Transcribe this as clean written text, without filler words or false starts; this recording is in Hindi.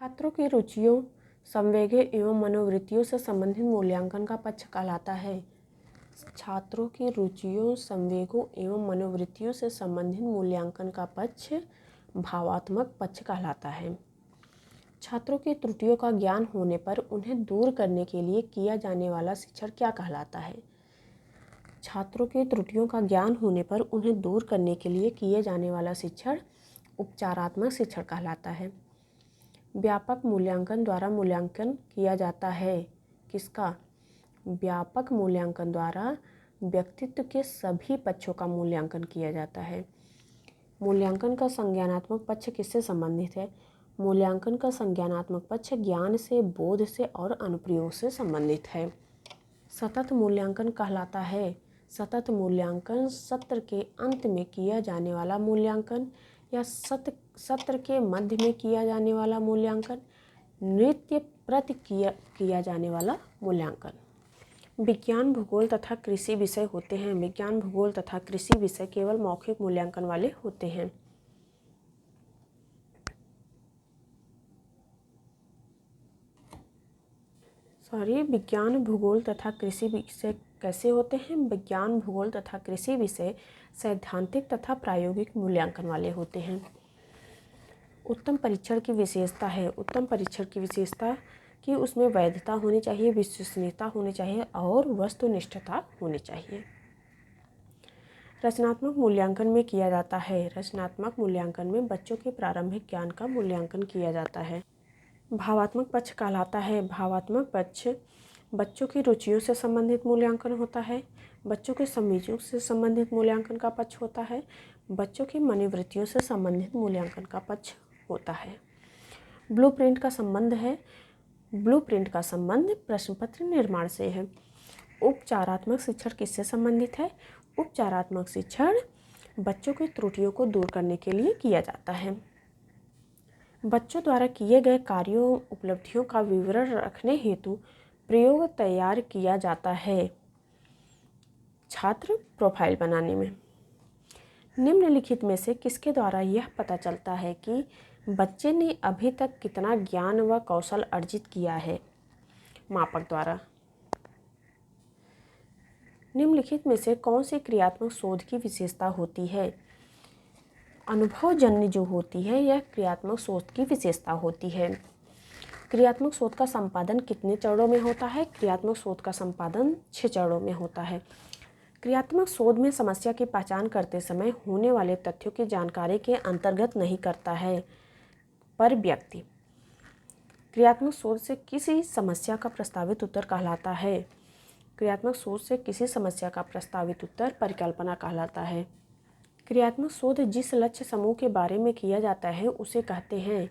छात्रों की रुचियों, संवेगों एवं मनोवृत्तियों से संबंधित मूल्यांकन का पक्ष कहलाता है। छात्रों की रुचियों, संवेगों एवं मनोवृत्तियों से संबंधित मूल्यांकन का पक्ष भावात्मक पक्ष कहलाता है। छात्रों की त्रुटियों का ज्ञान होने पर उन्हें दूर करने के लिए किया जाने वाला शिक्षण क्या कहलाता है? छात्रों की त्रुटियों का ज्ञान होने पर उन्हें दूर करने के लिए किए जाने वाला शिक्षण उपचारात्मक शिक्षण कहलाता है। व्यापक मूल्यांकन द्वारा मूल्यांकन किया जाता है। किसका? व्यापक मूल्यांकन द्वारा व्यक्तित्व के सभी पक्षों का मूल्यांकन किया जाता है। मूल्यांकन का संज्ञानात्मक पक्ष किससे संबंधित है? मूल्यांकन का संज्ञानात्मक पक्ष ज्ञान से, बोध से और अनुप्रयोग से संबंधित है। सतत मूल्यांकन कहलाता है। सतत मूल्यांकन सत्र के अंत में किया जाने वाला मूल्यांकन या सत्र के मध्य में किया जाने वाला मूल्यांकन, नित्य प्रति किया जाने वाला मूल्यांकन। विज्ञान, भूगोल तथा कृषि विषय होते हैं। विज्ञान, भूगोल तथा कृषि विषय केवल मौखिक मूल्यांकन वाले होते हैं। विज्ञान, भूगोल तथा कृषि विषय कैसे होते हैं? विज्ञान, भूगोल तथा कृषि विषय सैद्धांतिक तथा प्रायोगिक मूल्यांकन वाले होते हैं। उत्तम परीक्षण की विशेषता है। उत्तम परीक्षण की विशेषता कि उसमें वैधता होनी चाहिए, विश्वसनीयता होनी चाहिए और वस्तुनिष्ठता होनी चाहिए। रचनात्मक मूल्यांकन में किया जाता है। रचनात्मक मूल्यांकन में बच्चों के प्रारंभिक ज्ञान का मूल्यांकन किया जाता है। भावात्मक पक्ष कहलाता है। भावात्मक पक्ष बच्चों की रुचियों से संबंधित मूल्यांकन होता है। बच्चों के संवेगों से संबंधित मूल्यांकन का पक्ष होता है। बच्चों की मनोवृत्तियों से संबंधित मूल्यांकन का पक्ष होता है। ब्लूप्रिंट का संबंध है। ब्लूप्रिंट का संबंध प्रश्नपत्र निर्माण से है। उपचारात्मक शिक्षण किससे संबंधित है? उपचारात्मक शिक्षण बच्चों की त्रुटियों को दूर करने के लिए किया जाता है। बच्चों द्वारा किए गए कार्यों, उपलब्धियों का विवरण रखने हेतु प्रयोग तैयार किया जाता है। छात्र प्रोफाइल बनाने में निम्नलिखित में से किसके द्वारा यह पता चलता है कि बच्चे ने अभी तक कितना ज्ञान व कौशल अर्जित किया है? मापक द्वारा। निम्नलिखित में से कौन सी क्रियात्मक शोध की विशेषता होती है? अनुभवजन्य जो होती है यह क्रियात्मक शोध की विशेषता होती है। क्रियात्मक शोध का संपादन कितने चरणों में होता है? क्रियात्मक शोध का संपादन 6 चरणों में होता है। क्रियात्मक शोध में समस्या की पहचान करते समय होने वाले तथ्यों की जानकारी के अंतर्गत नहीं करता है पर व्यक्ति। क्रियात्मक शोध से किसी समस्या का प्रस्तावित उत्तर कहलाता है। क्रियात्मक शोध से किसी समस्या का प्रस्तावित उत्तर परिकल्पना कहलाता है। क्रियात्मक शोध जिस लक्ष्य समूह के बारे में किया जाता है उसे कहते हैं